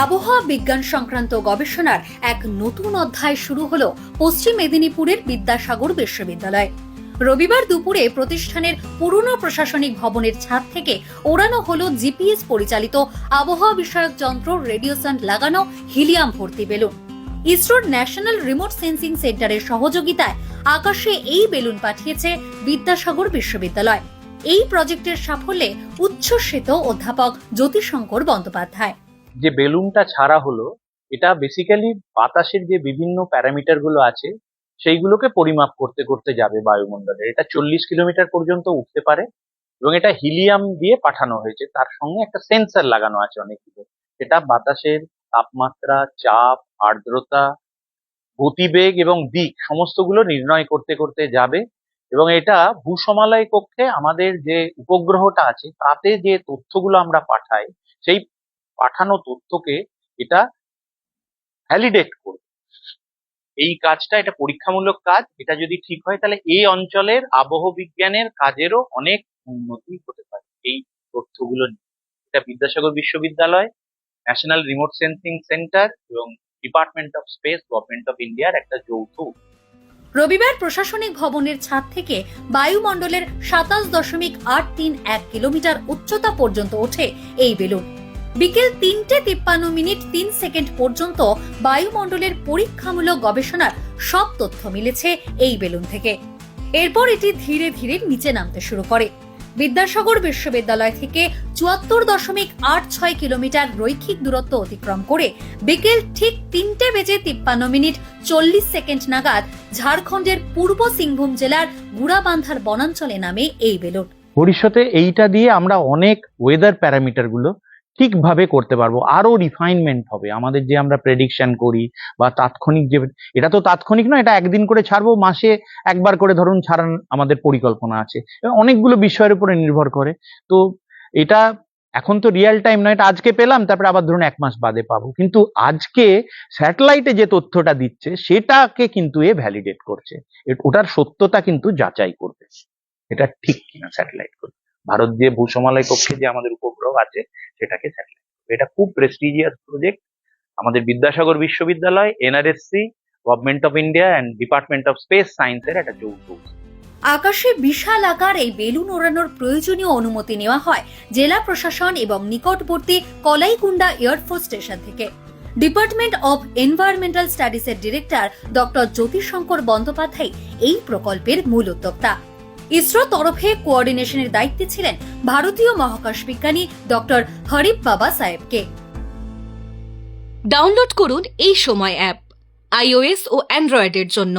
আবহাওয়া বিজ্ঞান সংক্রান্ত গবেষণার এক নতুন অধ্যায় শুরু হলো পশ্চিম মেদিনীপুরের বিদ্যাসাগর বিশ্ববিদ্যালয়। রবিবার দুপুরে প্রতিষ্ঠানের পুরনো প্রশাসনিক ভবনের ছাদ থেকে ওড়ানো হলো জিপিএস পরিচালিত আবহাওয়া বিষয়ক যন্ত্র রেডিওসন্ড লাগানো হিলিয়াম ভর্তি বেলুন। ইসরোর ন্যাশনাল রিমোট সেন্সিং সেন্টারের সহযোগিতায় আকাশে এই বেলুন পাঠিয়েছে বিদ্যাসাগর বিশ্ববিদ্যালয়। এই প্রজেক্টের সাফল্যে উচ্ছ্বসিত অধ্যাপক জ্যোতিশঙ্কর বন্দ্যোপাধ্যায়। যে বেলুনটা ছাড়া হলো, এটা বেসিক্যালি বাতাসের যে বিভিন্ন প্যারামিটার গুলো আছে সেইগুলোকে পরিমাপ করতে করতে যাবে বায়ুমণ্ডলে। এটা 40 কিলোমিটার পর্যন্ত উঠতে পারে এবং এটা হিলিয়াম দিয়ে পাঠানো হয়েছে। তার সঙ্গে একটা সেন্সর লাগানো আছে অনেকগুলো, যেটা বাতাসের তাপমাত্রা, চাপ, আর্দ্রতা, গতিবেগ এবং দিক সমস্তগুলো নির্ণয় করতে করতে যাবে। এবং এটা ভূসমালয় কক্ষে আমাদের যে উপগ্রহটা আছে তাতে যে তথ্যগুলো আমরা পাঠাই, সেই পাঠানো তথ্যকে এটা ভ্যালিডেট করবে। এই কাজটা, এটা পরীক্ষামূলক কাজ। এটা যদি ঠিক হয় তাহলে এই অঞ্চলের আবহাওয়া বিজ্ঞানের কাজেরও অনেক উন্নতি হতে পারে এই তথ্যগুলো নিয়ে। এটা বিদ্যাসাগর বিশ্ববিদ্যালয়, ন্যাশনাল রিমোট সেন্সিং সেন্টার এবং department of space, government of ইন্ডিয়ার একটা যৌথ। রবিবার প্রশাসনিক ভবনের ছাদ থেকে বায়ুমণ্ডলের 27.831 কিলোমিটার উচ্চতা পর্যন্ত ওঠে এই বেলুন। বিকেল 3:53:03 পর্যন্ত বায়ুমণ্ডলের পরীক্ষামূলক গবেষণার সব তথ্য মিলেছে এই বেলুন থেকে। এরপর এটি ধীরে ধীরে নিচে নামতে শুরু করে। বিদ্যাসাগর বিশ্ববিদ্যালয় থেকে 74.86 কিলোমিটার রৈখিক দূরত্ব অতিক্রম করে বিকেল ঠিক 3:53:40 নাগাদ ঝাড়খণ্ডের পূর্ব সিংভূম জেলার গুড়াবান্ধার বনাঞ্চলে নামে এই বেলুন। ভবিষ্যতে এইটা দিয়ে আমরা অনেক ওয়েদার প্যারামিটার গুলো ঠিকভাবে করতে পারবো, আরো রিফাইনমেন্ট হবে আমাদের যে আমরা প্রেডিকশন করি বা তাৎক্ষণিক যে, এটা তো তাৎক্ষণিক নয়, এটা একদিন করে ছাড়বো, মাসে একবার করে ধরুন ছাড়ান আমাদের পরিকল্পনা আছে। অনেকগুলো বিষয়ের উপরে নির্ভর করে। তো এটা এখন তো রিয়েল টাইম নয়, এটা আজকে পেলাম তারপরে আবার ধরুন 1 মাস বাদে পাবো, কিন্তু আজকে স্যাটেলাইটে যে তথ্যটা দিচ্ছে সেটাকে কিন্তু এ ভ্যালিডেট করছে, ওটার সত্যতা কিন্তু যাচাই করবে এটা ঠিক কিনা স্যাটেলাইট করে। ভারত যে ভূসমালয় কক্ষে যে আমাদের উপগ্রহ আছে সেটাকে স্যাটেলাইট, এটা খুব প্রেস্টিজিয়াস প্রজেক্ট। আমাদের বিদ্যাসাগর বিশ্ববিদ্যালয়, NRSC, government of India and department of space সায়েন্সের একটা যৌথ। আকাশে বিশাল আকার এই বেলুন ওড়ানোর প্রয়োজনীয় অনুমতি নেওয়া হয় জেলা প্রশাসন এবং নিকটবর্তী কলাইকুণ্ডা এয়ারফোর্স স্টেশন থেকে। ডিপার্টমেন্ট অফ এনভায়রনমেন্টাল স্টাডিজের ডিরেক্টর ডক্টর জ্যোতিশঙ্কর বন্দ্যোপাধ্যায় এই প্রকল্পের মূল উদ্যোক্তা। ইসরো তরফে কোঅর্ডিনেশনের দায়িত্বে ছিলেন ভারতীয় মহাকাশ বিজ্ঞানী ডক্টর হরিপ বাবা সাহেবকে। ডাউনলোড করুন এই সময় অ্যাপ iOS ও অ্যান্ড্রয়েডের জন্য।